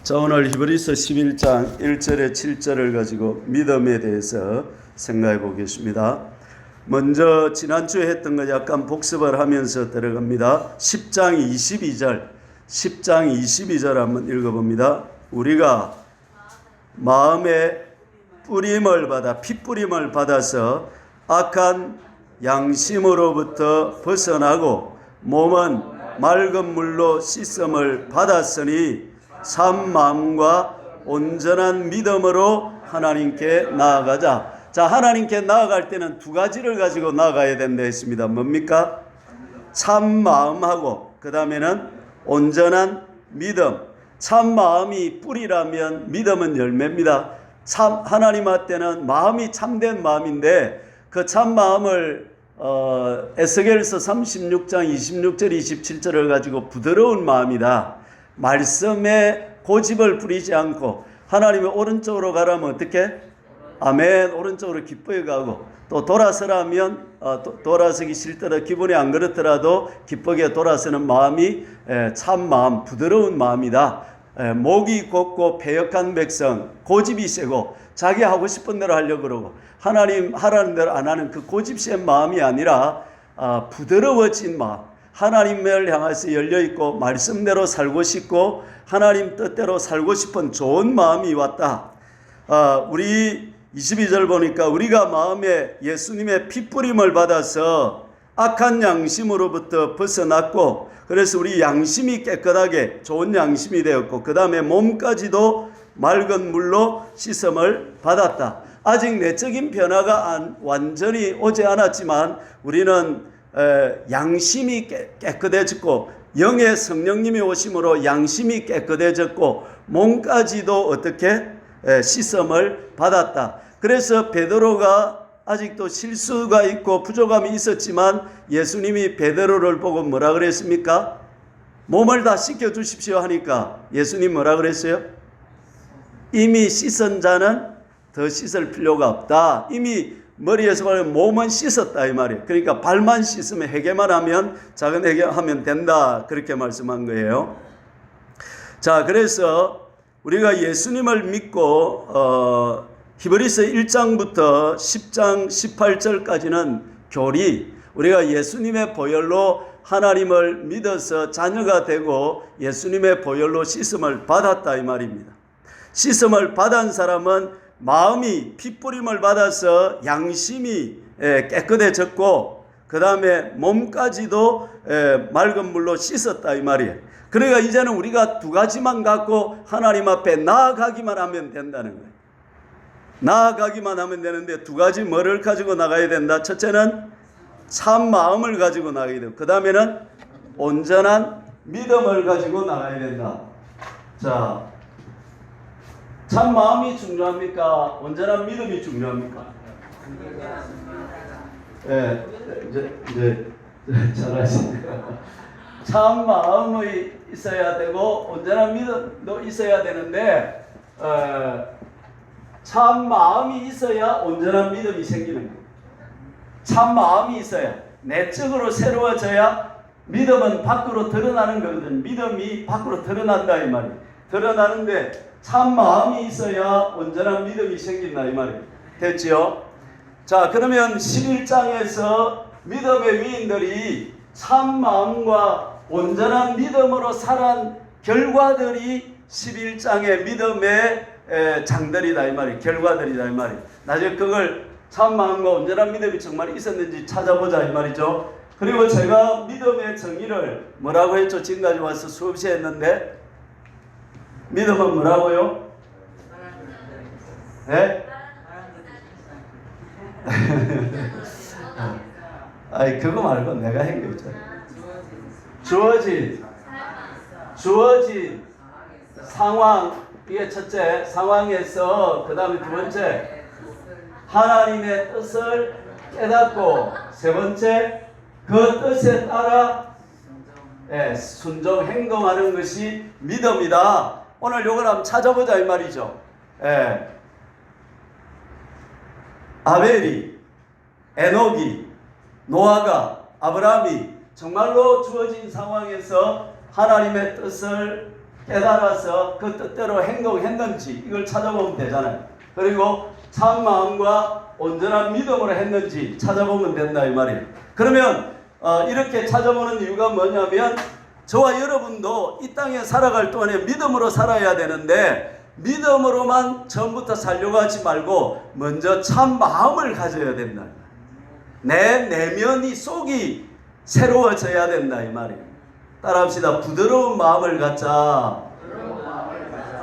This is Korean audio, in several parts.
자, 오늘 히브리서 11장 1절에 7절을 가지고 믿음에 대해서 생각해 보겠습니다. 먼저 지난주에 했던 거 약간 복습을 하면서 들어갑니다. 10장 22절 한번 읽어봅니다. 우리가 마음의 뿌림을 받아 핏뿌림을 받아서 악한 양심으로부터 벗어나고 몸은 맑은 물로 씻음을 받았으니 산 마음과 온전한 믿음으로 하나님께 나아가자. 자, 하나님께 나아갈 때는 두 가지를 가지고 나아가야 된다 했습니다. 뭡니까? 참 마음하고 그 다음에는 온전한 믿음. 참 마음이 뿌리라면 믿음은 열매입니다. 참 하나님 앞에는 마음이 참된 마음인데 그 참 마음을 에스겔서 36장 26절 27절을 가지고 부드러운 마음이다. 말씀에 고집을 부리지 않고 하나님의 오른쪽으로 가라면 어떻게? 아멘. 오른쪽으로 기뻐해 가고 또 돌아서라면 돌아서기 싫더라도 기분이 안 그렇더라도 기쁘게 돌아서는 마음이 참 마음, 부드러운 마음이다. 목이 곱고 패역한 백성, 고집이 세고 자기 하고 싶은 대로 하려고 그러고 하나님 하라는 대로 안 하는 그 고집 센 마음이 아니라 부드러워진 마음, 하나님을 향해서 열려있고 말씀대로 살고 싶고 하나님 뜻대로 살고 싶은 좋은 마음이 왔다. 우리 22절 보니까 우리가 마음에 예수님의 핏뿌림을 받아서 악한 양심으로부터 벗어났고 그래서 우리 양심이 깨끗하게 좋은 양심이 되었고 그 다음에 몸까지도 맑은 물로 씻음을 받았다. 아직 내적인 변화가 완전히 오지 않았지만 우리는 양심이 깨끗해졌고 영의 성령님이 오심으로 양심이 깨끗해졌고 몸까지도 어떻게 씻음을 받았다. 그래서 베드로가 아직도 실수가 있고 부족함이 있었지만 예수님이 베드로를 보고 뭐라 그랬습니까? 몸을 다 씻겨 주십시오 하니까 예수님 뭐라 그랬어요? 이미 씻은 자는 더 씻을 필요가 없다. 이미 머리에서 말하면 몸은 씻었다 이 말이에요. 그러니까 발만 씻으면 회개만 하면 작은 회개하면 된다. 그렇게 말씀한 거예요. 자, 그래서 우리가 예수님을 믿고 히브리서 1장부터 10장 18절까지는 교리, 우리가 예수님의 보혈로 하나님을 믿어서 자녀가 되고 예수님의 보혈로 씻음을 받았다 이 말입니다. 씻음을 받은 사람은 마음이 핏뿌림을 받아서 양심이 깨끗해졌고 그 다음에 몸까지도 맑은 물로 씻었다 이 말이에요. 그러니까 이제는 우리가 두 가지만 갖고 하나님 앞에 나아가기만 하면 된다는 거예요. 나아가기만 하면 되는데 두 가지 뭐를 가지고 나가야 된다? 첫째는 참 마음을 가지고 나가야 되고 그 다음에는 온전한 믿음을 가지고 나가야 된다. 자, 참 마음이 중요합니까? 온전한 믿음이 중요합니까? 예, 이제 잘하시네요. 참 마음이 있어야 되고 온전한 믿음도 있어야 되는데 참 마음이 있어야 온전한 믿음이 생기는 거예요. 참 마음이 있어야 내적으로 새로워져야 믿음은 밖으로 드러나는 거거든. 믿음이 밖으로 드러난다 이 말이에요. 드러나는데 참 마음이 있어야 온전한 믿음이 생긴다 이 말이에요. 됐지요? 자, 그러면 11장에서 믿음의 위인들이 참 마음과 온전한 믿음으로 살아난 결과들이 11장의 믿음의 장들이다 이 말이에요. 결과들이다 이 말이에요. 나중에 그걸 참 마음과 온전한 믿음이 정말 있었는지 찾아보자 이 말이죠. 그리고 제가 믿음의 정의를 뭐라고 했죠? 지금까지 와서 수없이 했는데 믿음은 뭐라고요? 네? 아니 그거 말고 내가 한 거 있잖아요. 주어진 상황, 이게 첫째 상황에서 그 다음에 두 번째 하나님의 뜻을 깨닫고 세 번째 그 뜻에 따라 순종 행동하는 것이 믿음이다. 오늘 요걸 한번 찾아보자 이 말이죠. 아벨이, 에녹이, 노아가, 아브라함이 정말로 주어진 상황에서 하나님의 뜻을 깨달아서 그 뜻대로 행동했는지 이걸 찾아보면 되잖아요. 그리고 참 마음과 온전한 믿음으로 했는지 찾아보면 된다 이 말이에요. 그러면 이렇게 찾아보는 이유가 뭐냐면 저와 여러분도 이 땅에 살아갈 동안에 믿음으로 살아야 되는데 믿음으로만 처음부터 살려고 하지 말고 먼저 참 마음을 가져야 된다. 내 내면이 속이 새로워져야 된다 이 말이에요. 따라합시다. 부드러운 마음을 갖자.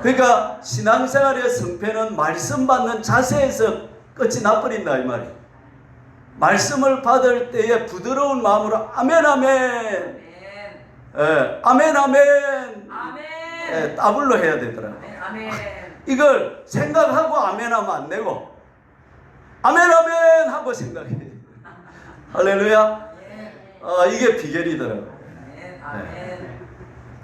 그러니까 신앙생활의 성패는 말씀 받는 자세에서 끝이 나버린다 이 말이에요. 말씀을 받을 때에 부드러운 마음으로 아멘 아멘 아멘 아멘 따블로 해야 되더라고요. 이걸 생각하고 아멘 하면 안 되고 아멘 아멘 하고 생각해. 할렐루야. 이게 비결이더라고요.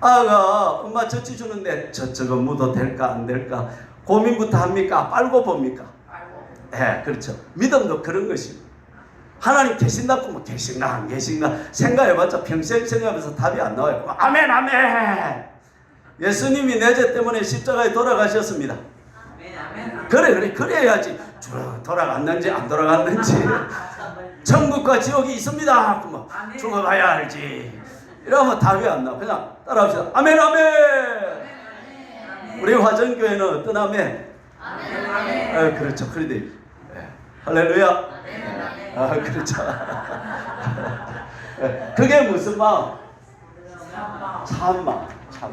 아가 엄마 젖지 주는데 저거 묻어도 될까 안 될까 고민부터 합니까? 빨고 봅니까? 그렇죠. 믿음도 그런 것입니다. 하나님 계신다고 뭐 계신가 안 계신가 생각해봤자 평생 생각하면서 답이 안 나와요. 아멘 아멘. 예수님이 내 죄 때문에 십자가에 돌아가셨습니다. 그래야지 돌아갔는지 안 돌아갔는지 천국과 지옥이 있습니다. 그러면 죽어가야 알지. 이러면 답이 안 나와. 그냥 따라합시다. 아멘 아멘. 우리 화전교회는 어떤 아멘? 아멘. 그렇죠. 그런데 할렐루야. 그렇죠. 그게 무슨 마음? 참 마음. 참.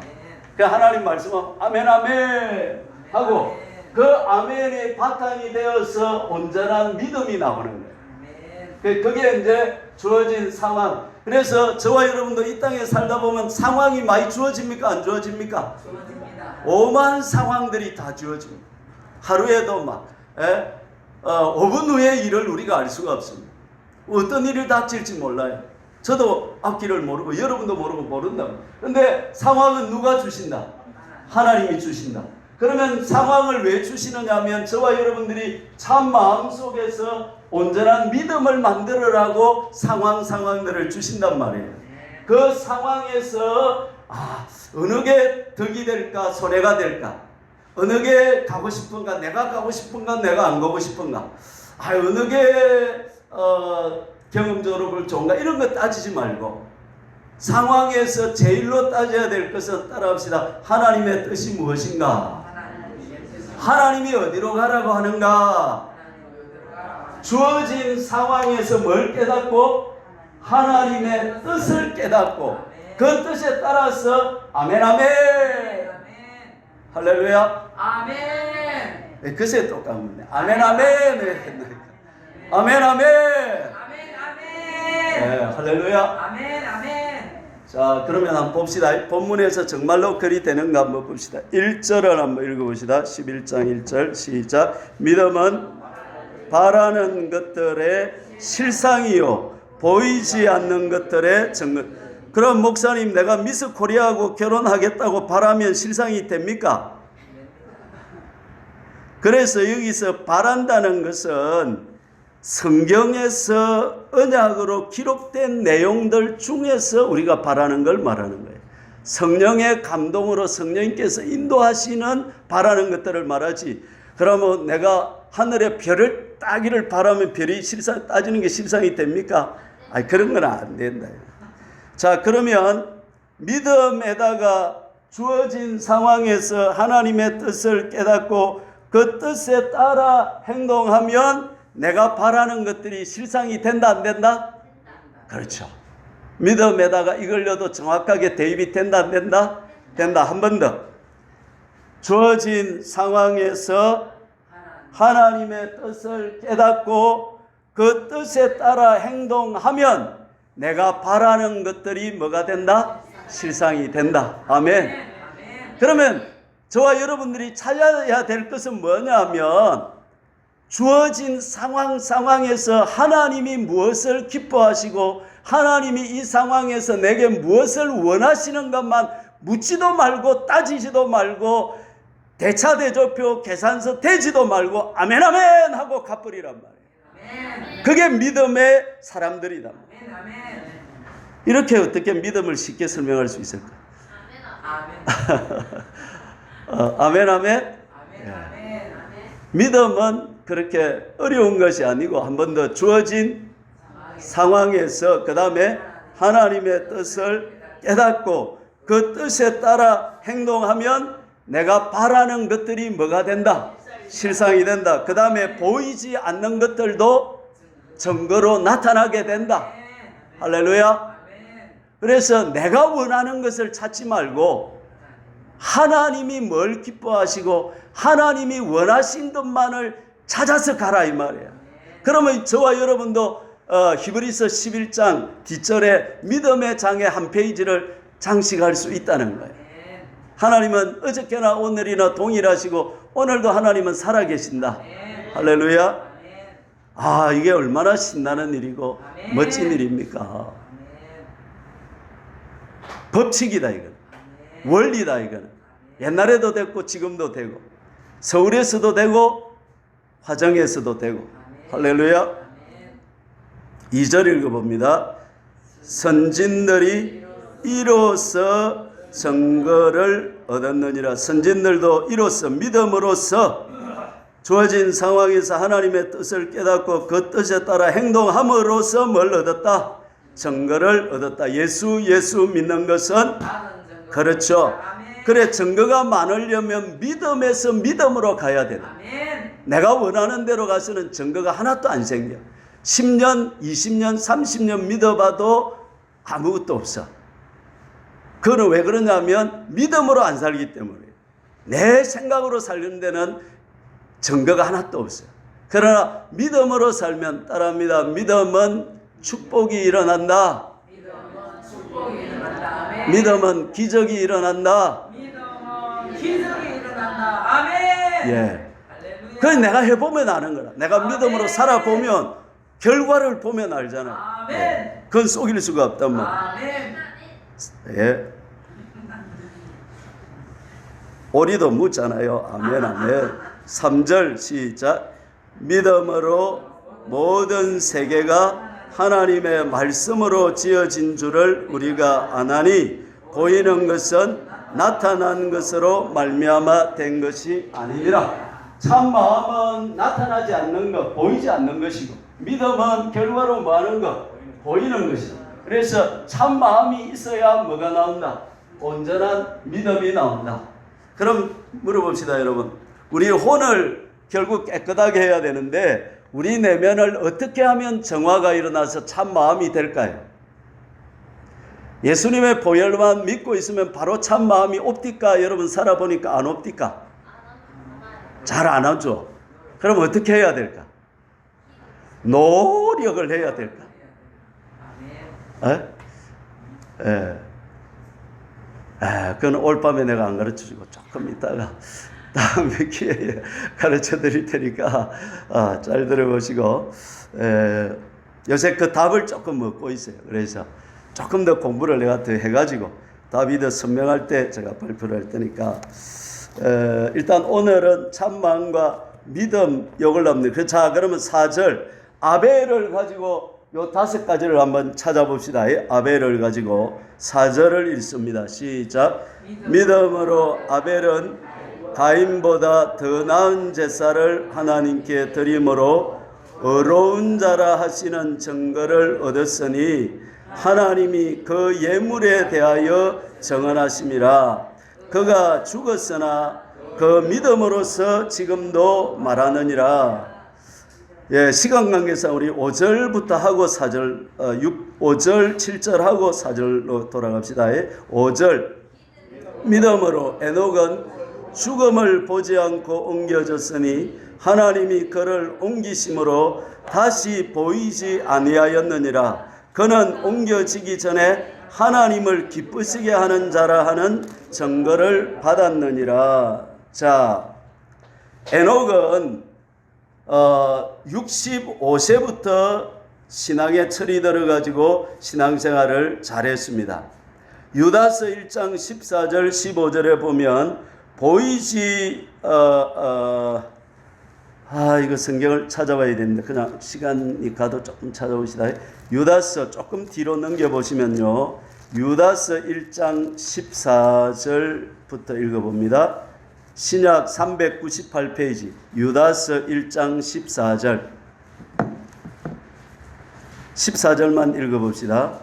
그 하나님 말씀은 아멘 아멘 하고 그 아멘의 바탕이 되어서 온전한 믿음이 나오는 거예요. 그게 이제 주어진 상황. 그래서 저와 여러분도 이 땅에 살다 보면 상황이 많이 주어집니까? 안 주어집니까? 주어집니다. 오만 상황들이 다 주어집니다. 하루에도 막 5분 후의 일을 우리가 알 수가 없습니다. 어떤 일을 닥칠지 몰라요. 저도 앞길을 모르고 여러분도 모르고 모른다고. 그런데 상황은 누가 주신다? 하나님이 주신다. 그러면 상황을 왜 주시느냐 하면 저와 여러분들이 참 마음속에서 온전한 믿음을 만들으라고 상황들을 주신단 말이에요. 그 상황에서 어느 게 덕이 될까 손해가 될까, 어느 게 가고 싶은가, 내가 가고 싶은가 내가 안 가고 싶은가, 어느 게 경험적으로 좋은가 이런 거 따지지 말고 상황에서 제일로 따져야 될 것은 따라합시다. 하나님의 뜻이 무엇인가? 하나님이 어디로 가라고 하는가? 주어진 상황에서 뭘 깨닫고? 하나님의 뜻을 깨닫고 그 뜻에 따라서 아멘 아멘 할렐루야 아멘. 그새 똑같네. 아멘 아멘 아멘 아멘 할렐루야 아멘 아멘. 자, 그러면 한번 봅시다. 본문에서 정말로 글이 되는가 한번 봅시다. 1절을 한번 읽어봅시다. 11장 1절 시작. 믿음은 바라는 것들의 실상이요 보이지 않는 것들의 증거. 그럼 목사님, 내가 미스 코리아하고 결혼하겠다고 바라면 실상이 됩니까? 그래서 여기서 바란다는 것은 성경에서 언약으로 기록된 내용들 중에서 우리가 바라는 걸 말하는 거예요. 성령의 감동으로 성령님께서 인도하시는 바라는 것들을 말하지. 그러면 내가 하늘에 별을 따기를 바라면 별이 실상 따지는 게 실상이 됩니까? 그런 건 안 된다. 자, 그러면 믿음에다가 주어진 상황에서 하나님의 뜻을 깨닫고 그 뜻에 따라 행동하면 내가 바라는 것들이 실상이 된다 안 된다? 그렇죠. 믿음에다가 이걸려도 정확하게 대입이 된다 안 된다? 된다. 한 번 더. 주어진 상황에서 하나님의 뜻을 깨닫고 그 뜻에 따라 행동하면 내가 바라는 것들이 뭐가 된다? 실상이 된다. 아멘. 그러면 저와 여러분들이 찾아야 될 것은 뭐냐면 주어진 상황에서 하나님이 무엇을 기뻐하시고 하나님이 이 상황에서 내게 무엇을 원하시는 것만 묻지도 말고 따지지도 말고 대차대조표 계산서 대지도 말고 아멘 아멘 하고 갚으리란 말이에요. 그게 믿음의 사람들이다. 이렇게 어떻게 믿음을 쉽게 설명할 수 있을까? 아멘, 아멘. 믿음은 그렇게 어려운 것이 아니고 한 번 더 주어진 상황에서 그 다음에 하나님의 뜻을 깨닫고 그 뜻에 따라 행동하면 내가 바라는 것들이 뭐가 된다? 실상이 된다. 그 다음에 보이지 않는 것들도 증거로 나타나게 된다. 할렐루야. 그래서 내가 원하는 것을 찾지 말고 하나님이 뭘 기뻐하시고 하나님이 원하신 것만을 찾아서 가라 이 말이에요. 그러면 저와 여러분도 히브리서 11장 뒷절에 믿음의 장의 한 페이지를 장식할 수 있다는 거예요. 하나님은 어저께나 오늘이나 동일하시고 오늘도 하나님은 살아계신다. 할렐루야. 아, 이게 얼마나 신나는 일이고 멋진 일입니까? 법칙이다 이건. 원리다 이건. 옛날에도 됐고 지금도 되고 서울에서도 되고 화정에서도 되고. 할렐루야. 2절 읽어봅니다. 선진들이 이로써 증거를 얻었느니라. 선진들도 이로써 믿음으로써 주어진 상황에서 하나님의 뜻을 깨닫고 그 뜻에 따라 행동함으로써 뭘 얻었다? 증거를 얻었다. 예수 믿는 것은 그렇죠. 그래, 증거가 많으려면 믿음에서 믿음으로 가야 된다. 내가 원하는 대로 가서는 증거가 하나도 안 생겨. 10년, 20년, 30년 믿어봐도 아무것도 없어. 그거는 왜 그러냐면 믿음으로 안 살기 때문에. 내 생각으로 살는 데는 증거가 하나도 없어요. 그러나 믿음으로 살면 따라합니다. 믿음은 축복이 일어난다. 믿음은 기적이 일어난다. 아멘. 예. 그건 내가 해보면 아는 거라. 내가 믿음으로 살아보면 결과를 보면 알잖아요. 예. 그건 속일 수가 없단 말이에요. 예. 오리도 묻잖아요. 아멘, 아멘. 3절 시작. 믿음으로 모든 세계가 하나님의 말씀으로 지어진 줄을 우리가 아나니 보이는 것은 나타난 것으로 말미암아 된 것이 아니니라. 참 마음은 나타나지 않는 것, 보이지 않는 것이고 믿음은 결과로 뭐하는 것, 보이는 것이다. 그래서 참 마음이 있어야 뭐가 나온다? 온전한 믿음이 나온다. 그럼 물어봅시다 여러분. 우리 혼을 결국 깨끗하게 해야 되는데 우리 내면을 어떻게 하면 정화가 일어나서 참 마음이 될까요? 예수님의 보혈만 믿고 있으면 바로 참 마음이 옵디까? 여러분 살아보니까 안 옵디까? 잘 안 오죠. 그럼 어떻게 해야 될까? 노력을 해야 될까? 그건 올 밤에 내가 안 가르쳐주고 조금 있다가 다음에 기회에 가르쳐 드릴 테니까 잘 들어보시고 요새 그 답을 조금 얻고 있어요. 그래서 조금 더 공부를 내가 더 해가지고 답이 더 선명할 때 제가 발표를 할 테니까 일단 오늘은 참마음과 믿음 요걸 납니다. 자, 그러면 4절 아벨을 가지고 요 5가지를 한번 찾아봅시다. 아벨을 가지고 4절을 읽습니다. 시작. 믿음으로 아벨은 가인보다 더 나은 제사를 하나님께 드림으로 의로운 자라 하시는 증거를 얻었으니 하나님이 그 예물에 대하여 정언하심이라. 그가 죽었으나 그 믿음으로서 지금도 말하느니라. 예, 시간 관계상 우리 5절부터 하고 4절, 5절, 7절 하고 4절로 돌아갑시다. 5절. 믿음으로 에녹은 죽음을 보지 않고 옮겨졌으니 하나님이 그를 옮기심으로 다시 보이지 아니하였느니라. 그는 옮겨지기 전에 하나님을 기쁘시게 하는 자라 하는 증거를 받았느니라. 자, 에녹은 65세부터 신앙에 철이 들어가지고 신앙생활을 잘했습니다. 유다서 1장 14절 15절에 보면 보이지 이거 성경을 찾아봐야 되는데 그냥 시간이 가도 조금 찾아보시다. 유다서 조금 뒤로 넘겨보시면요. 유다서 1장 14절부터 읽어봅니다. 신약 398페이지 유다서 1장 14절만 읽어봅시다.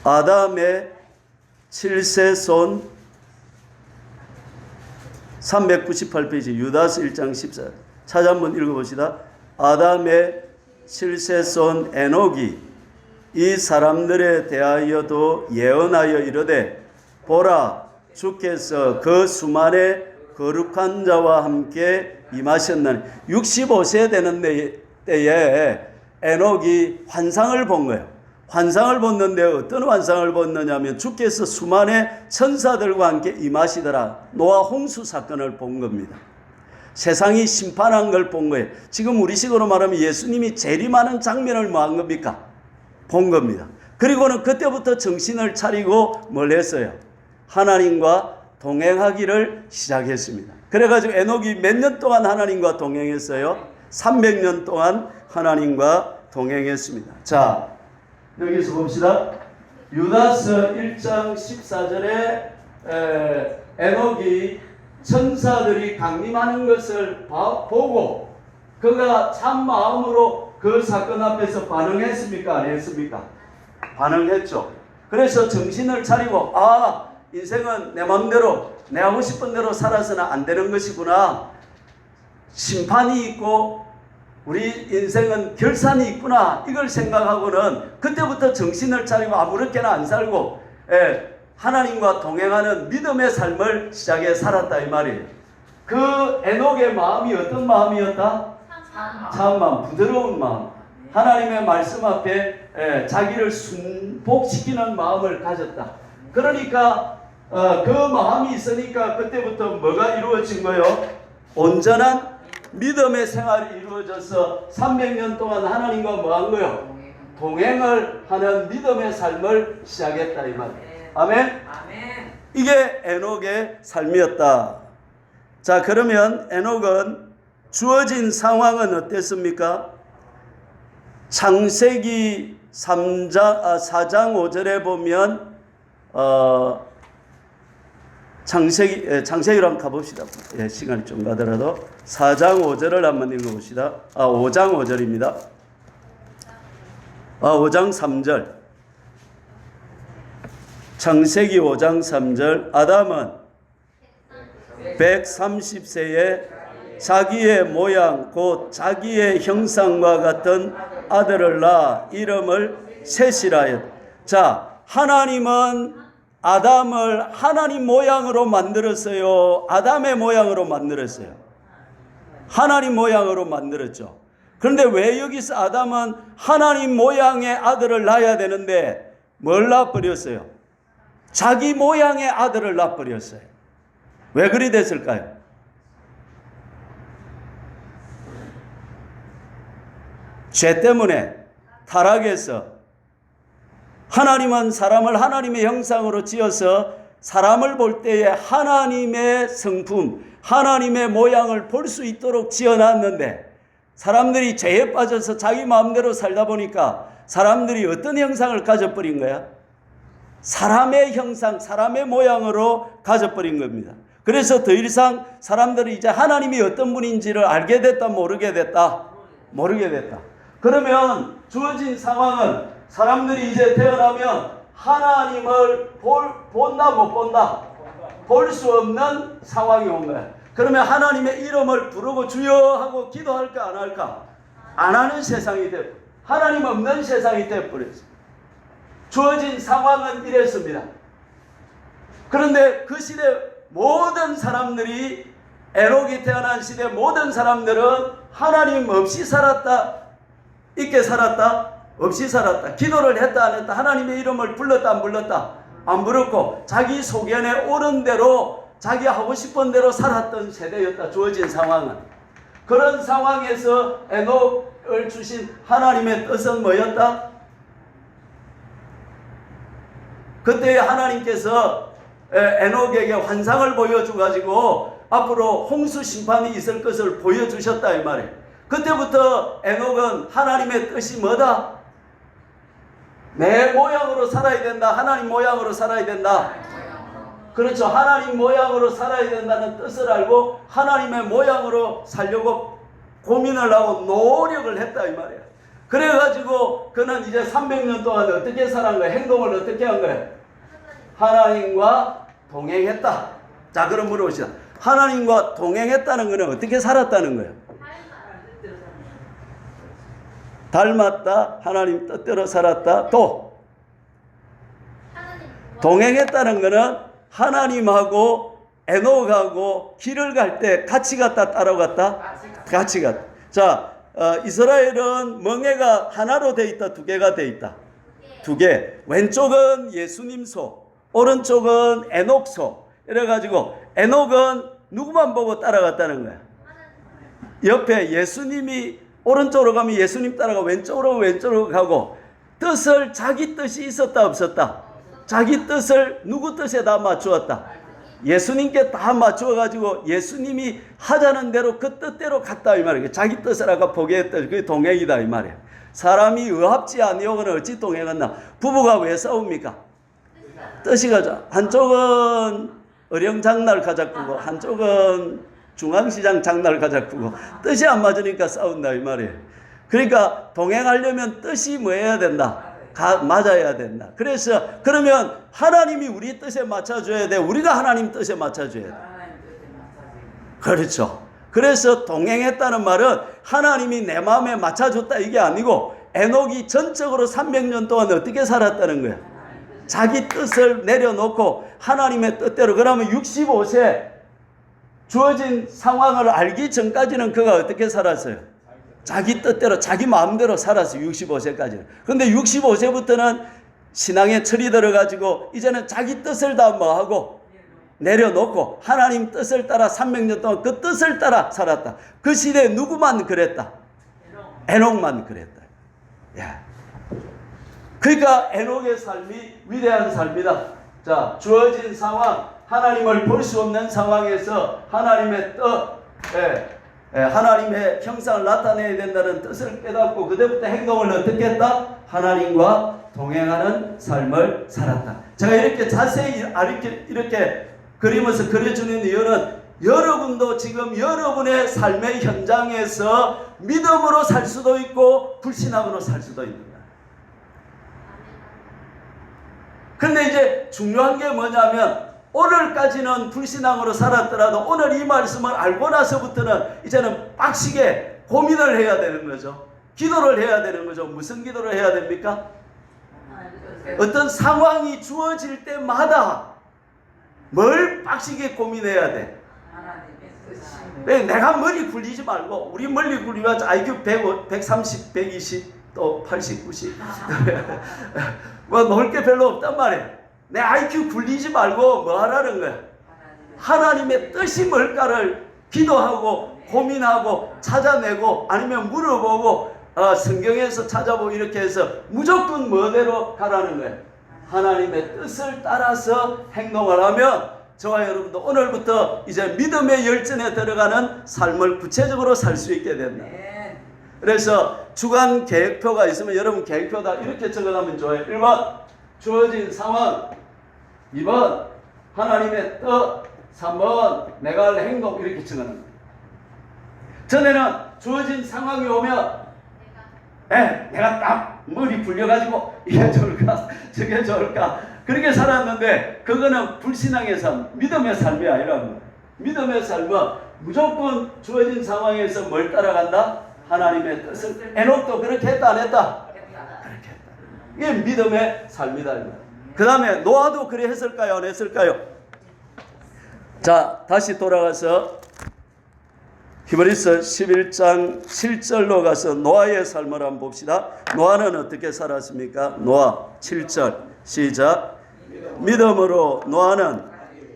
아담의 7세손 398페이지 유다서 1장 14절 찾아 한번 읽어봅시다. 아담의 7세손 에녹이 이 사람들에 대하여도 예언하여 이르되 보라 주께서 그 수만의 거룩한 자와 함께 임하셨나니 65세 되는 때에 에녹이 환상을 본 거예요. 환상을 봤는데 어떤 환상을 봤느냐면 주께서 수만의 천사들과 함께 임하시더라. 노아 홍수 사건을 본 겁니다. 세상이 심판한 걸 본 거예요. 지금 우리식으로 말하면 예수님이 재림하는 장면을 뭐 한 겁니까? 본 겁니다. 그리고는 그때부터 정신을 차리고 뭘 했어요? 하나님과 동행하기를 시작했습니다. 그래가지고 에녹이 몇 년 동안 하나님과 동행했어요? 300년 동안 하나님과 동행했습니다. 자, 여기서 봅시다. 유다서 1장 14절에 에녹이 천사들이 강림하는 것을 보고 그가 참 마음으로 그 사건 앞에서 반응했습니까? 안 했습니까? 반응했죠. 그래서 정신을 차리고 인생은 내 마음대로 내 하고 싶은 대로 살아서는 안 되는 것이구나. 심판이 있고 우리 인생은 결산이 있구나. 이걸 생각하고는 그때부터 정신을 차리고 아무렇게나 안 살고 하나님과 동행하는 믿음의 삶을 시작해 살았다 이 말이에요. 그 에녹의 마음이 어떤 마음이었다? 참 마음, 부드러운 마음. 하나님의 말씀 앞에 자기를 순복시키는 마음을 가졌다. 그러니까 그 마음이 있으니까 그때부터 뭐가 이루어진 거예요? 온전한 믿음의 생활이 이루어져서 300년 동안 하나님과 뭐 한 거예요? 동행을 하는 믿음의 삶을 시작했다 이 말이에요. 아멘? 이게 에녹의 삶이었다. 자, 그러면 에녹은 주어진 상황은 어땠습니까? 창세기 4장 5절에 보면 창세기로 한번 가봅시다. 시간이 좀 가더라도 4장 5절을 한번 읽어봅시다. 5장 5절입니다. 5장 3절. 창세기 5장 3절. 아담은 130세에 자기의 모양 곧 자기의 형상과 같은 아들을 낳아 이름을 셋이라 하였다. 자, 하나님은 아담을 하나님 모양으로 만들었어요? 아담의 모양으로 만들었어요? 하나님 모양으로 만들었죠. 그런데 왜 여기서 아담은 하나님 모양의 아들을 낳아야 되는데 뭘 낳아버렸어요? 자기 모양의 아들을 낳아버렸어요. 왜 그리 됐을까요? 죄 때문에 타락해서 하나님은 사람을 하나님의 형상으로 지어서 사람을 볼 때에 하나님의 성품, 하나님의 모양을 볼 수 있도록 지어놨는데 사람들이 죄에 빠져서 자기 마음대로 살다 보니까 사람들이 어떤 형상을 가져버린 거야? 사람의 형상, 사람의 모양으로 가져버린 겁니다. 그래서 더 이상 사람들이 이제 하나님이 어떤 분인지를 알게 됐다, 모르게 됐다? 모르게 됐다. 그러면 주어진 상황은 사람들이 이제 태어나면 하나님을 본다 못 본다? 볼 수 없는 상황이 온 거야. 그러면 하나님의 이름을 부르고 주여 하고 기도할까 안 할까? 안 하는 세상이 돼. 하나님 없는 세상이 돼버렸어. 주어진 상황은 이랬습니다. 그런데 그 시대 모든 사람들이 에녹이 태어난 시대 모든 사람들은 하나님 없이 살았다. 있게 살았다. 없이 살았다. 기도를 했다 안 했다. 하나님의 이름을 불렀다 안 불렀다. 안 부르고 자기 소견에 옳은 대로 자기 하고 싶은 대로 살았던 세대였다. 주어진 상황은. 그런 상황에서 에녹을 주신 하나님의 뜻은 뭐였다? 그때 하나님께서 에녹에게 환상을 보여줘가지고 앞으로 홍수 심판이 있을 것을 보여주셨다 이 말이에요. 그때부터 에녹은 하나님의 뜻이 뭐다? 내 모양으로 살아야 된다. 하나님 모양으로 살아야 된다. 그렇죠. 하나님 모양으로 살아야 된다는 뜻을 알고 하나님의 모양으로 살려고 고민을 하고 노력을 했다 이 말이야. 그래가지고 그는 이제 300년 동안 어떻게 살은 거야? 행동을 어떻게 한 거야? 하나님과 동행했다. 자, 그럼 물어보시다. 하나님과 동행했다는 것은 어떻게 살았다는 거예요? 닮았다. 하나님 뜻대로 살았다. 또 동행했다는 것은 하나님하고 에녹하고 길을 갈 때 같이 갔다 따라갔다? 같이 갔다. 자, 이스라엘은 멍에가 하나로 돼 있다, 두 개가 돼 있다. 두 개. 왼쪽은 예수님 소, 오른쪽은 에녹 소. 이래가지고 에녹은 누구만 보고 따라갔다는 거야? 옆에 예수님이 오른쪽으로 가면 예수님 따라가고 왼쪽으로 가고 뜻을 자기 뜻이 있었다 없었다? 자기 뜻을 누구 뜻에 다 맞추었다. 예수님께 다 맞추어가지고 예수님이 하자는 대로 그 뜻대로 갔다 이 말이에요. 자기 뜻을 아까 포기했다. 그게 동행이다 이 말이에요. 사람이 의합지 아니오거는 어찌 동행했나? 부부가 왜 싸웁니까? 뜻이 가자. 한쪽은 어령장날 가자꾸고 한쪽은 중앙시장 장날 가자꾸고 뜻이 안 맞으니까 싸운다 이 말이에요. 그러니까 동행하려면 뜻이 뭐 해야 된다? 맞아야 된다. 그래서 그러면 하나님이 우리 뜻에 맞춰줘야 돼. 우리가 하나님 뜻에 맞춰줘야 돼. 그렇죠. 그래서 동행했다는 말은 하나님이 내 마음에 맞춰줬다 이게 아니고 에녹이 전적으로 300년 동안 어떻게 살았다는 거야. 자기 뜻을 내려놓고 하나님의 뜻대로. 그러면 65세 주어진 상황을 알기 전까지는 그가 어떻게 살았어요? 자기 뜻대로 자기 마음대로 살았어요. 65세까지는. 그런데 65세부터는 신앙에 철이 들어가지고 이제는 자기 뜻을 다 뭐하고 내려놓고 하나님 뜻을 따라 300년 동안 그 뜻을 따라 살았다. 그 시대에 누구만 그랬다? 에녹만 그랬다. 야. 그러니까 에녹의 삶이 위대한 삶이다. 자, 주어진 상황, 하나님을 볼 수 없는 상황에서 하나님의 뜻, 하나님의 형상을 나타내야 된다는 뜻을 깨닫고 그때부터 행동을 어떻게 했다? 하나님과 동행하는 삶을 살았다. 제가 이렇게 자세히 이렇게 그리면서 그려주는 이유는 여러분도 지금 여러분의 삶의 현장에서 믿음으로 살 수도 있고 불신앙으로 살 수도 있는 거야. 그런데 이제 중요한 게 뭐냐면 오늘까지는 불신앙으로 살았더라도 오늘 이 말씀을 알고 나서부터는 이제는 빡시게 고민을 해야 되는 거죠. 기도를 해야 되는 거죠. 무슨 기도를 해야 됩니까? 어떤 상황이 주어질 때마다 뭘 빡시게 고민해야 돼? 내가 머리 굴리지 말고 우리 머리 굴리면 IQ 105, 130, 120, 또 80, 90 뭐 놓을 게 별로 없단 말이에요. 내 IQ 굴리지 말고 뭐 하라는 거야? 하나님의 뜻이 뭘까를 기도하고 고민하고 찾아내고 아니면 물어보고 성경에서 찾아보고 이렇게 해서 무조건 뭐대로 가라는 거야? 하나님의 뜻을 따라서 행동을 하면 저와 여러분도 오늘부터 이제 믿음의 열전에 들어가는 삶을 구체적으로 살 수 있게 된다. 그래서 주간 계획표가 있으면 여러분 계획표다 이렇게 적어놓으면 좋아요. 1번 주어진 상황, 2번 하나님의 뜻, 3번 내가 할 행동 이렇게 적어놓는 거예요. 전에는 주어진 상황이 오면 내가 딱 머리 굴려가지고 이게 좋을까 저게 좋을까 그렇게 살았는데 그거는 불신앙의 삶, 믿음의 삶이 아니라는 거예요. 믿음의 삶은 무조건 주어진 상황에서 뭘 따라간다? 하나님의 뜻을. 에녹도 그렇게 했다 안 했다? 그렇게 했다. 이게 믿음의 삶이다. 그 다음에 노아도 그래 했을까요 안 했을까요? 자, 다시 돌아가서 히브리서 11장 7절로 가서 노아의 삶을 한번 봅시다. 노아는 어떻게 살았습니까? 노아 7절 시작. 믿음으로 노아는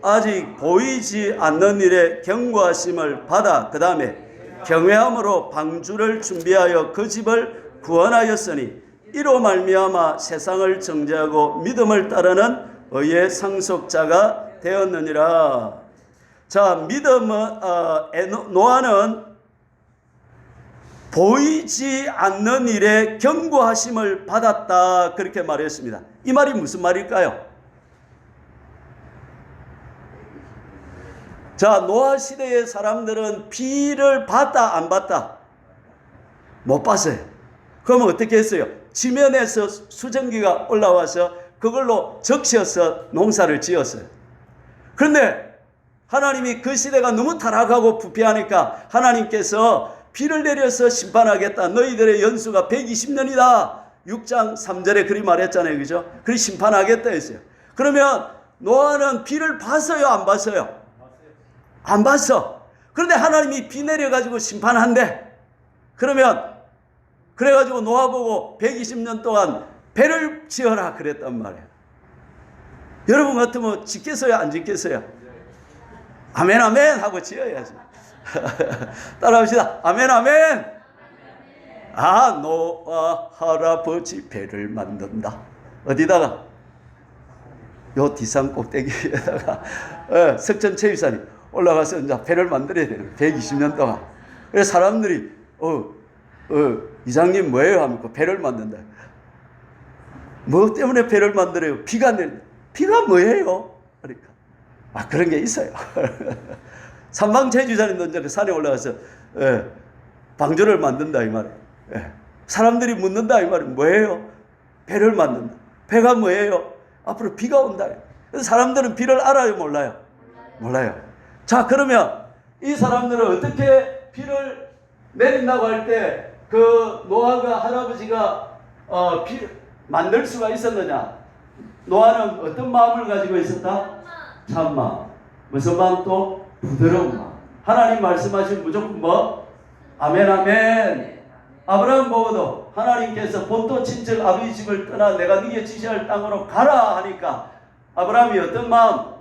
아직 보이지 않는 일에 경고하심을 받아 그 다음에 경외함으로 방주를 준비하여 그 집을 구원하였으니 이로 말미암아 세상을 정죄하고 믿음을 따르는 의의 상속자가 되었느니라. 자, 믿음은 노아는 보이지 않는 일에 경고하심을 받았다. 그렇게 말했습니다. 이 말이 무슨 말일까요? 자, 노아 시대의 사람들은 비를 봤다 안 봤다? 못 봤어요. 그러면 어떻게 했어요? 지면에서 수증기가 올라와서 그걸로 적셔서 농사를 지었어요. 그런데 하나님이 그 시대가 너무 타락하고 부패하니까 하나님께서 비를 내려서 심판하겠다. 너희들의 연수가 120년이다. 6장 3절에 그리 말했잖아요. 그죠? 그리 심판하겠다 했어요. 그러면 노아는 비를 봤어요? 안 봤어요? 안 봤어. 그런데 하나님이 비 내려가지고 심판한대. 그러면 그래가지고 노아 보고 120년 동안 배를 지어라 그랬단 말이에요. 여러분 같으면 짓겠어요? 안 짓겠어요? 아멘 아멘 하고 지어야지. 따라합시다. 아멘 아멘. 아, 노아 할아버지 배를 만든다. 어디다가? 요 뒷산 꼭대기에다가 석천체유산이 올라가서 이제 배를 만들어야 되는 120년 동안. 그래서 사람들이 이장님 뭐예요? 하면 배를 만든다. 뭐 때문에 배를 만들어요? 비가 뭐예요? 그러니까 그런 게 있어요. 삼방체주사님도 이제 그 산에 올라가서 방주를 만든다 이 말이에요. 사람들이 묻는다 이 말이에요. 뭐예요? 배를 만든다. 배가 뭐예요? 앞으로 비가 온다. 그래서 사람들은 비를 알아요, 몰라요? 몰라요. 자, 그러면 이 사람들은 어떻게 비를 내린다고 할 때 그 노아가 할아버지가 비를 만들 수가 있었느냐? 노아는 어떤 마음을 가지고 있었다? 참마음. 무슨 마음? 또 부드러운 마음. 하나님 말씀하신 무조건 뭐? 아멘 아멘. 아브라함 보고도 하나님께서 본토 친척 아버지 집을 떠나 내가 네게 지시할 땅으로 가라 하니까 아브라함이 어떤 마음?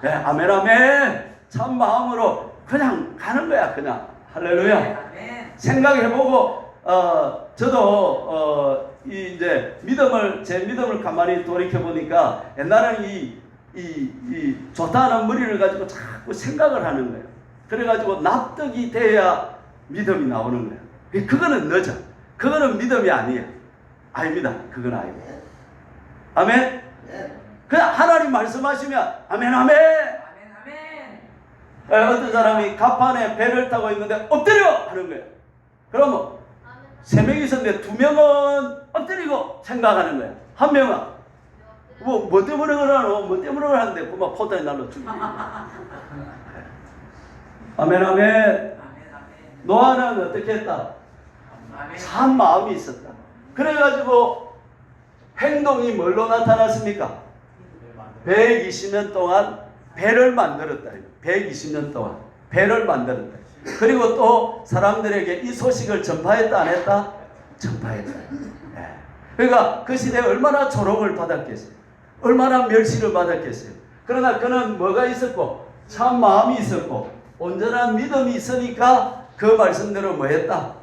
네, 아멘 아멘. 참 마음으로 그냥 가는 거야. 그냥 할렐루야. 생각해보고 저도 이제 제 믿음을 가만히 돌이켜 보니까 옛날에는 이 좋다는 머리를 가지고 자꾸 생각을 하는 거예요. 그래가지고 납득이 돼야 믿음이 나오는 거예요. 그거는 늦어. 그거는 믿음이 아니에요. 아닙니다. 그건 아니고. 아멘. 그냥 하나님 말씀하시면 아멘 아멘. 어떤 사람이 갑판에 배를 타고 있는데 엎드려 하는 거예요. 그러면 3명이 있었는데 2명은 엎드리고 생각하는 거예요. 1명은 뭐 때문에 그러노? 뭐 때문에 그러는데 그만 포탄이 날로 죽이고. 아멘 아멘. 노아는 어떻게 했다? 참 마음이 있었다. 그래가지고 행동이 뭘로 나타났습니까? 120년 동안 배를 만들었다. 120년 동안 배를 만들었다. 그리고 또 사람들에게 이 소식을 전파했다 안 했다? 전파했다. 그러니까 그 시대에 얼마나 조롱을 받았겠어요. 얼마나 멸시를 받았겠어요. 그러나 그는 뭐가 있었고 참 마음이 있었고 온전한 믿음이 있으니까 그 말씀대로 뭐 했다?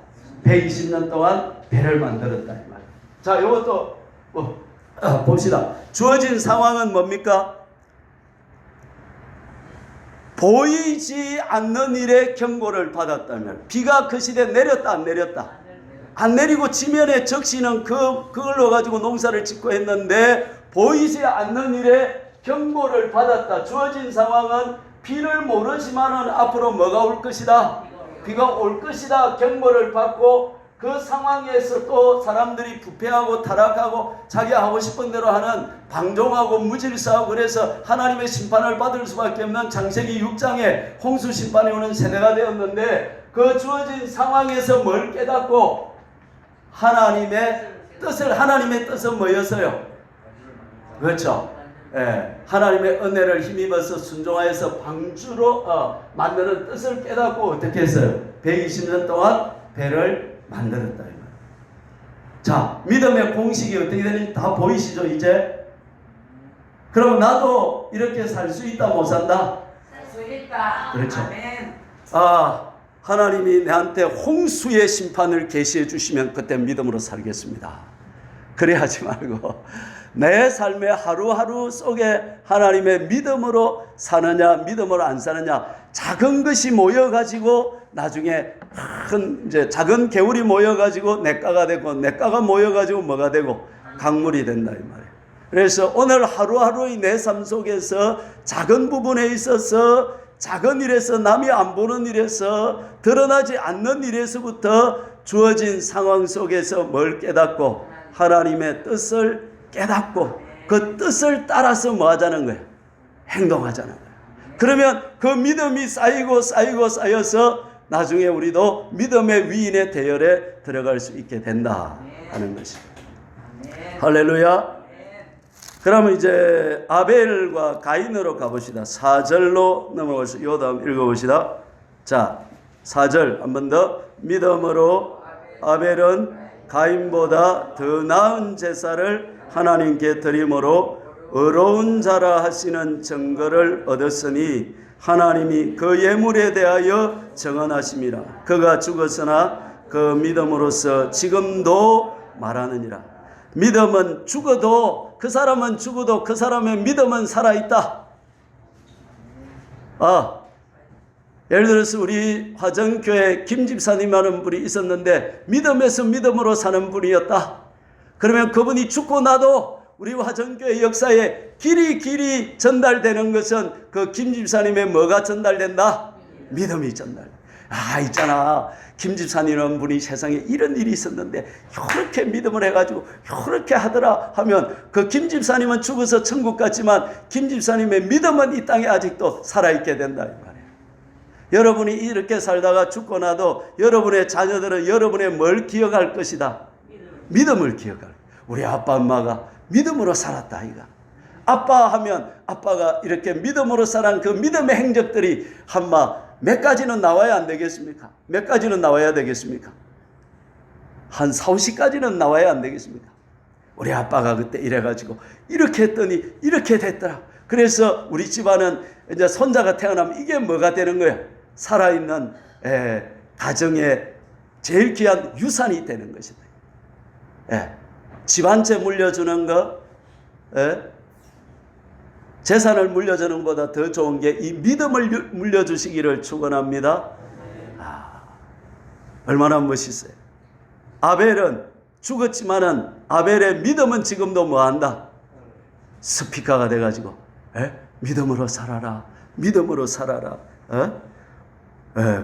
120년 동안 배를 만들었다. 이 말. 자, 이것도 봅시다. 주어진 상황은 뭡니까? 보이지 않는 일에 경고를 받았다면 비가 그 시대에 내렸다 안 내렸다? 안 내리고 지면에 적시는 그걸로 가지고 농사를 짓고 했는데 보이지 않는 일에 경고를 받았다. 주어진 상황은 비를 모르지만은 앞으로 뭐가 올 것이다? 비가 올 것이다. 경고를 받고 그 상황에서 또 사람들이 부패하고 타락하고 자기 하고 싶은 대로 하는 방종하고 무질서하고 그래서 하나님의 심판을 받을 수밖에 없는 창세기 6장에 홍수 심판이 오는 세대가 되었는데 그 주어진 상황에서 뭘 깨닫고 하나님의 뜻은 뭐였어요? 그렇죠. 하나님의 은혜를 힘입어서 순종하여서 방주로 만드는 뜻을 깨닫고 어떻게 했어요? 120년 동안 배를 만들었다. 자, 믿음의 공식이 어떻게 되는지 다 보이시죠 이제? 그럼 나도 이렇게 살 수 있다 못 산다? 살 수 있다. 그렇죠. 아멘. 하나님이 내한테 홍수의 심판을 계시해 주시면 그때 믿음으로 살겠습니다. 그래 하지 말고 내 삶의 하루하루 속에 하나님의 믿음으로 사느냐 믿음으로 안 사느냐, 작은 것이 모여가지고 나중에 큰 이제 작은 개울이 모여가지고 냇가가 되고 냇가가 모여가지고 뭐가 되고 강물이 된다 이 말이에요. 그래서 오늘 하루하루의 내 삶 속에서 작은 부분에 있어서 작은 일에서 남이 안 보는 일에서 드러나지 않는 일에서부터 주어진 상황 속에서 뭘 깨닫고 하나님의 뜻을 깨닫고 그 뜻을 따라서 뭐 하자는 거예요? 행동하자는 거예요. 그러면 그 믿음이 쌓이고 쌓여서 나중에 우리도 믿음의 위인의 대열에 들어갈 수 있게 된다 하는 것입니다. 할렐루야. 그러면 이제 아벨과 가인으로 가봅시다. 4절로 넘어가서 요 다음 읽어봅시다. 자, 4절 한 번 더. 믿음으로 아벨은 가인보다 더 나은 제사를 하나님께 드림으로 의로운 자라 하시는 증거를 얻었으니 하나님이 그 예물에 대하여 정언하심이라. 그가 죽었으나 그 믿음으로써 지금도 말하느니라. 믿음은 죽어도 그 사람은 죽어도 그 사람의 믿음은 살아있다. 예를 들어서 우리 화정교회 김 집사님 하는 분이 있었는데 믿음에서 믿음으로 사는 분이었다. 그러면 그분이 죽고 나도 우리 화정교회 역사에 길이 전달되는 것은 그 김 집사님의 뭐가 전달된다? 믿음이 전달. 있잖아. 김 집사님은 분이 세상에 이런 일이 있었는데 이렇게 믿음을 해가지고 이렇게 하더라 하면 그 김 집사님은 죽어서 천국 갔지만 김 집사님의 믿음은 이 땅에 아직도 살아있게 된다 이 말이에요. 여러분이 이렇게 살다가 죽고 나도 여러분의 자녀들은 여러분의 뭘 기억할 것이다? 믿음을 기억할. 우리 아빠 엄마가 믿음으로 살았다 이가. 아빠 하면 아빠가 이렇게 믿음으로 살아온 그 믿음의 행적들이 몇 가지는 나와야 안 되겠습니까? 몇 가지는 나와야 되겠습니까? 한 4, 50가지는 나와야 안 되겠습니까? 우리 아빠가 그때 이래가지고 이렇게 했더니 이렇게 됐더라. 그래서 우리 집안은 이제 손자가 태어나면 이게 뭐가 되는 거예요? 살아있는 가정의 제일 귀한 유산이 되는 것이다. 집안채 물려주는 거, 재산을 물려주는 것보다 더 좋은 게 이 믿음을 물려주시기를 축원합니다. 얼마나 멋있어요. 아벨은 죽었지만은 아벨의 믿음은 지금도 뭐한다? 스피커가 돼가지고 믿음으로 살아라, 믿음으로 살아라,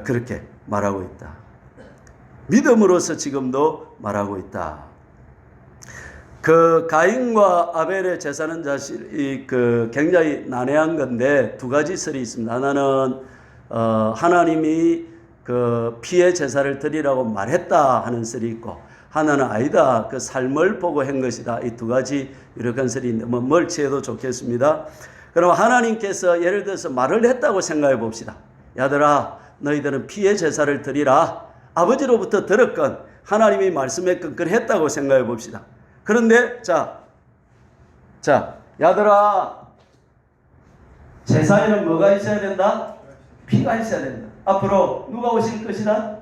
그렇게 말하고 있다. 믿음으로서 지금도 말하고 있다. 그 가인과 아벨의 제사는 사실 굉장히 난해한 건데 두 가지 설이 있습니다. 하나는 하나님이 그 피의 제사를 드리라고 말했다 하는 설이 있고, 하나는 아니다, 그 삶을 보고 한 것이다. 이 두 가지 유력한 설이 있는데 뭘 취해도 좋겠습니다. 그럼 하나님께서 예를 들어서 말을 했다고 생각해 봅시다. 야들아, 너희들은 피의 제사를 드리라. 아버지로부터 들었건 하나님이 말씀했건 그랬다고 생각해 봅시다. 그런데 자 야들아, 제사에는 뭐가 있어야 된다? 피가 있어야 된다. 앞으로 누가 오실 것이다?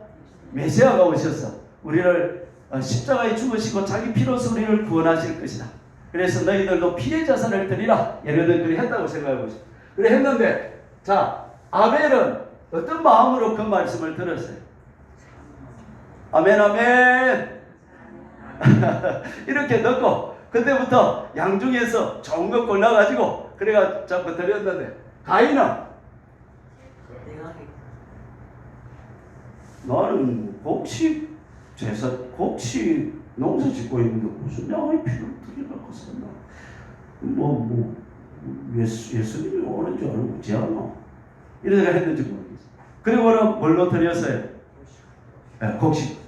메시아가 오셔서 우리를 십자가에 죽으시고 자기 피로서 우리를 구원하실 것이다. 그래서 너희들도 피의 제사를 드리라. 예를 들어 그렇게 했다고 생각해 보시죠. 그래 했는데 아벨은 어떤 마음으로 그 말씀을 들었어요? 아멘 아멘. 이렇게 넣고 그때부터 양중에서 좋은 거 골라가지고 그래가 자꾸 드렸는데, 가인은 나는 곡식 제사, 곡식 농사 짓고 있는데 무슨 양의 피를 드리려고 썼나? 예수님이 오는 줄 알고 어찌 하나? 이런 생각 했는지 모르겠어요. 그리고는 뭘로 드렸어요? 곡식.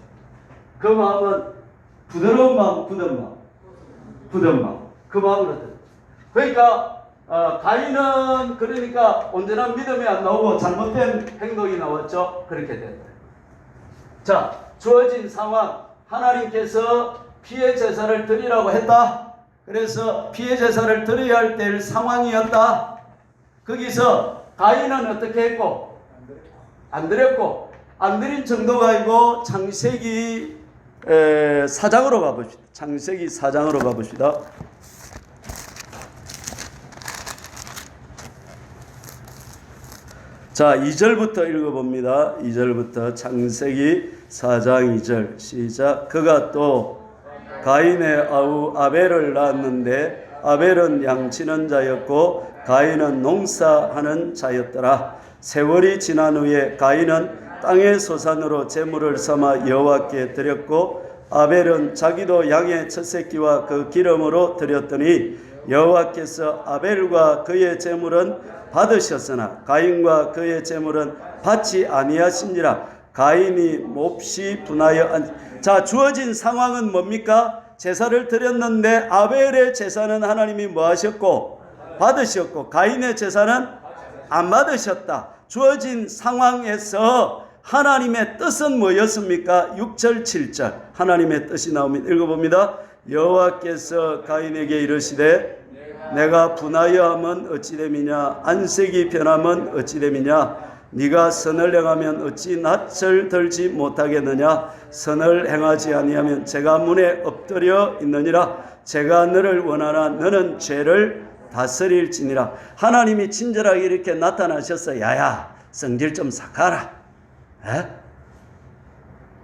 그 마음은 부드러운 마음, 굳은 마음. 그 마음으로 드렸어요. 그러니까 가인은 그러니까 온전한 믿음이 안 나오고 잘못된 행동이 나왔죠. 그렇게 된다. 자, 주어진 상황, 하나님께서 피의 제사를 드리라고 했다. 그래서 피의 제사를 드려야 할 때의 상황이었다. 거기서 가인은 어떻게 했고? 안 드렸고, 안 드린 정도가 아니고 창세기 4장으로 가봅시다. 창세기 4장으로 가봅시다. 자, 2절부터 읽어봅니다. 2절부터 창세기 4장 2절 시작. 그가 또 가인의 아우 아벨을 낳았는데 아벨은 양치는 자였고 가인은 농사하는 자였더라. 세월이 지난 후에 가인은 땅의 소산으로 제물을 삼아 여호와께 드렸고 아벨은 자기도 양의 첫 새끼와 그 기름으로 드렸더니 여호와께서 아벨과 그의 제물은 받으셨으나 가인과 그의 제물은 받지 아니하신지라. 가인이 몹시 분하여 자, 주어진 상황은 뭡니까? 제사를 드렸는데 아벨의 제사는 하나님이 뭐 하셨고 받으셨고 가인의 제사는 안 받으셨다. 주어진 상황에서 하나님의 뜻은 뭐였습니까? 6절 7절 하나님의 뜻이 나옵니다. 읽어봅니다. 여호와께서 가인에게 이르시되 내가 분하여 함은 어찌 됨이냐 안색이 변함은 어찌 됨이냐 네가 선을 행하면 어찌 낯을 들지 못하겠느냐 선을 행하지 아니하면 제가 문에 엎드려 있느니라 제가 너를 원하나 너는 죄를 다스릴지니라. 하나님이 친절하게 이렇게 나타나셔서 야야 성질 좀 삭하라.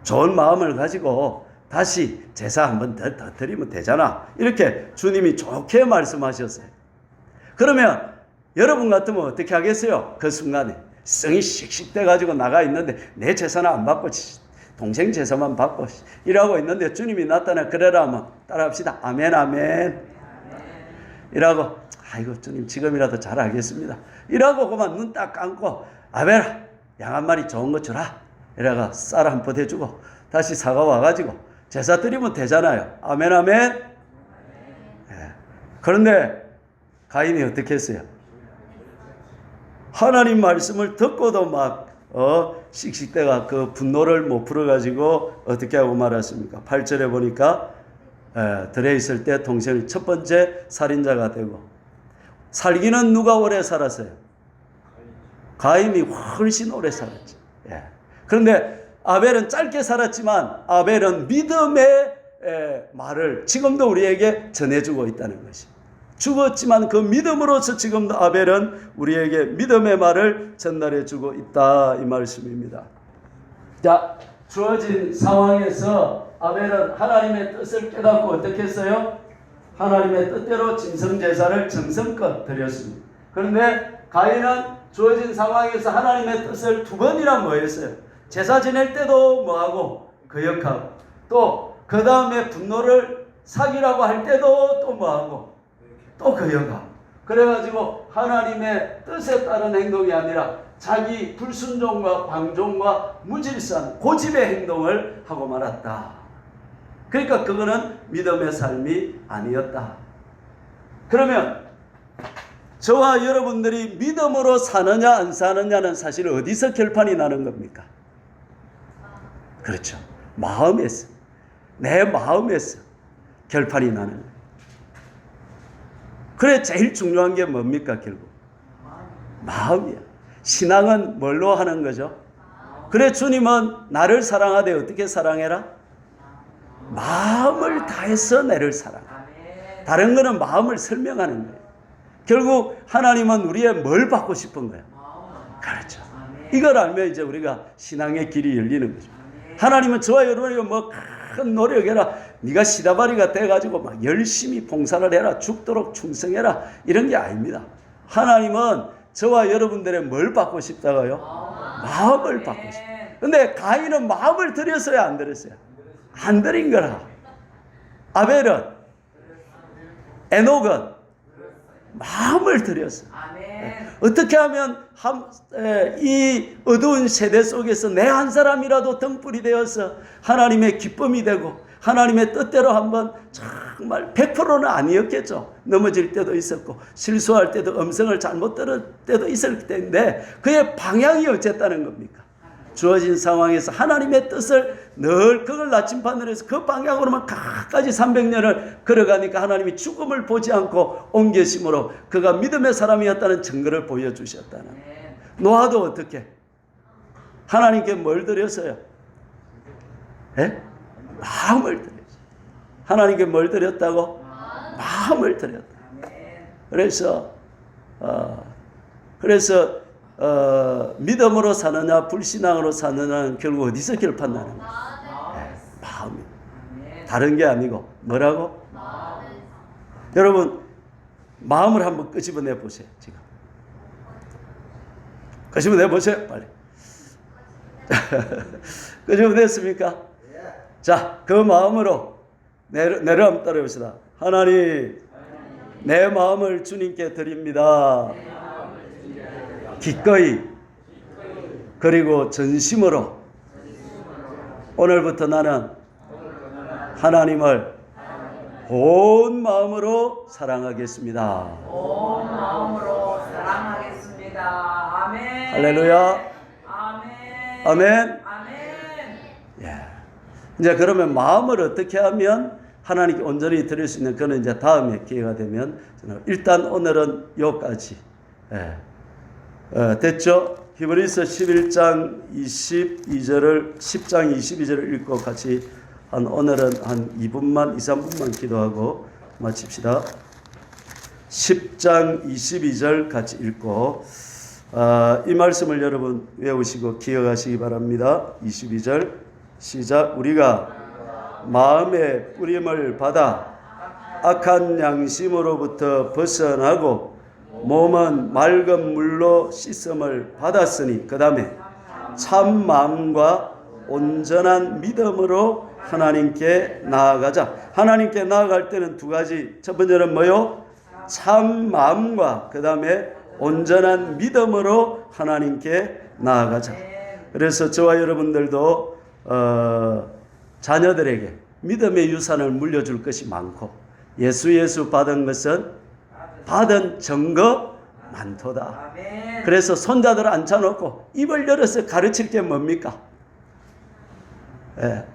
좋은 마음을 가지고 다시 제사 한번 더 드리면 되잖아. 이렇게 주님이 좋게 말씀하셨어요. 그러면 여러분 같으면 어떻게 하겠어요? 그 순간에 성이 씩씩돼 가지고 나가 있는데 내 제사는 안 받고 동생 제사만 받고 이러고 있는데 주님이 나타나 그래라 하면 따라합시다. 아멘 아멘 이라고 아이고 주님 지금이라도 잘 알겠습니다 이라고 그만 눈 딱 감고 아벨아 양 한 마리 좋은 거 주라 이래가 쌀 한 포대 주고 다시 사과 와가지고 제사 드리면 되잖아요. 아멘 아멘. 네. 그런데 가인이 어떻게 했어요? 하나님 말씀을 듣고도 막 씩씩대가 그 분노를 못 풀어가지고 어떻게 하고 말았습니까? 8절에 보니까 들어있을 때 동생이 첫 번째 살인자가 되고 살기는 누가 오래 살았어요? 가인이 훨씬 오래 살았죠. 예. 그런데 아벨은 짧게 살았지만 아벨은 믿음의 말을 지금도 우리에게 전해주고 있다는 것이. 죽었지만 그 믿음으로서 지금도 아벨은 우리에게 믿음의 말을 전달해주고 있다 이 말씀입니다. 자, 주어진 상황에서 아벨은 하나님의 뜻을 깨닫고 어떻게 했어요? 하나님의 뜻대로 짐승제사를 정성껏 드렸습니다. 그런데 가인은 주어진 상황에서 하나님의 뜻을 두 번이나 뭐 했어요? 제사 지낼 때도 뭐하고 거역하고 또 그 다음에 분노를 사기라고 할 때도 또 뭐하고 또 거역하고 그래가지고 하나님의 뜻에 따른 행동이 아니라 자기 불순종과 방종과 무질서한 고집의 행동을 하고 말았다. 그러니까 그거는 믿음의 삶이 아니었다. 그러면 저와 여러분들이 믿음으로 사느냐 안 사느냐는 사실 어디서 결판이 나는 겁니까? 그렇죠. 마음에서. 내 마음에서 결판이 나는 거예요. 그래 제일 중요한 게 뭡니까 결국? 마음이야. 신앙은 뭘로 하는 거죠? 그래 주님은 나를 사랑하되 어떻게 사랑해라? 마음을 다해서 나를 사랑해. 다른 거는 마음을 설명하는 거예요. 결국 하나님은 우리의 뭘 받고 싶은 거예요? 그렇죠. 이걸 알면 이제 우리가 신앙의 길이 열리는 거죠. 하나님은 저와 여러분이 뭐 큰 노력해라. 네가 시다바리가 돼가지고 막 열심히 봉사를 해라. 죽도록 충성해라. 이런 게 아닙니다. 하나님은 저와 여러분들의 뭘 받고 싶다고요? 마음을 받고 싶다. 근데 가인은 마음을 드렸어요? 안 드렸어요? 안 드린 거라. 아벨은, 에녹은 마음을 드렸어요. 어떻게 하면 이 어두운 세대 속에서 내 한 사람이라도 등불이 되어서 하나님의 기쁨이 되고 하나님의 뜻대로 한번 정말 100%는 아니었겠죠. 넘어질 때도 있었고 실수할 때도 음성을 잘못 들을 때도 있을 텐데 그의 방향이 어쨌다는 겁니까? 주어진 상황에서 하나님의 뜻을 늘 그걸 나침반으로 해서 그 방향으로만 끝까지 300년을 걸어가니까 하나님이 죽음을 보지 않고 온 계심으로 그가 믿음의 사람이었다는 증거를 보여주셨다는. 노아도 어떻게? 하나님께 뭘 드렸어요? 예? 마음을 드렸어요. 하나님께 뭘 드렸다고? 마음을 드렸다. 그래서 믿음으로 사느냐 불신앙으로 사느냐는 결국 어디서 결판나는 거예요? 마음이. 다른 게 아니고 뭐라고? 여러분 마음을 한번 끄집어내 보세요. 지금 끄집어내 보세요. 빨리. 끄집어냈습니까? 자, 그 마음으로 내려 한번 따라해봅시다. 하나님, 내 마음을 주님께 드립니다. 기꺼이 그리고 전심으로 오늘부터 나는 하나님을 온 마음으로 사랑하겠습니다. 온 마음으로 사랑하겠습니다. 아멘. 할렐루야. 아멘. 아멘. 아멘. 예. 이제 그러면 마음을 어떻게 하면 하나님께 온전히 드릴 수 있는 그는 이제 다음에 기회가 되면 일단 오늘은 여기까지. 예. 됐죠? 히브리서 11장 22절을 10장 22절을 읽고 같이 오늘은 한 2분만 2, 3분만 기도하고 마칩시다. 10장 22절 같이 읽고 이 말씀을 여러분 외우시고 기억하시기 바랍니다. 22절 시작. 우리가 마음의 뿌림을 받아 악한 양심으로부터 벗어나고 몸은 맑은 물로 씻음을 받았으니 그 다음에 참 마음과 온전한 믿음으로 하나님께 나아가자. 하나님께 나아갈 때는 두 가지. 첫 번째는 뭐요? 참 마음과 그 다음에 온전한 믿음으로 하나님께 나아가자. 그래서 저와 여러분들도 자녀들에게 믿음의 유산을 물려줄 것이 많고 예수 받은 것은 받은 증거 많도다. 그래서 손자들 앉혀놓고 입을 열어서 가르칠 게 뭡니까?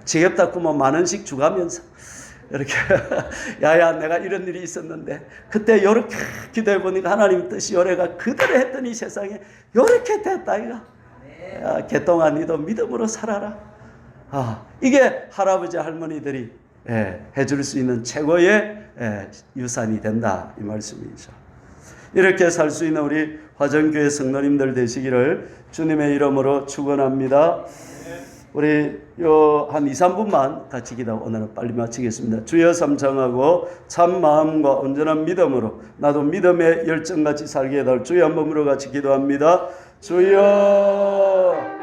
지겹다 구면 만 원씩 주가면서 이렇게 야야 내가 이런 일이 있었는데 그때 이렇게 기도해 보니까 하나님 뜻이 요래가 그대로 했더니 세상에 이렇게 됐다 이거. 야, 개똥아 니도 믿음으로 살아라. 이게 할아버지 할머니들이 해줄 수 있는 최고의 유산이 된다 이 말씀이죠. 이렇게 살 수 있는 우리 화정교회 성도님들 되시기를 주님의 이름으로 축원합니다. 우리 한 2, 3분만 같이 기도 오늘은 빨리 마치겠습니다. 주여 삼창하고 참 마음과 온전한 믿음으로 나도 믿음의 열정같이 살게 해달 주여 한 번으로 같이 기도합니다. 주여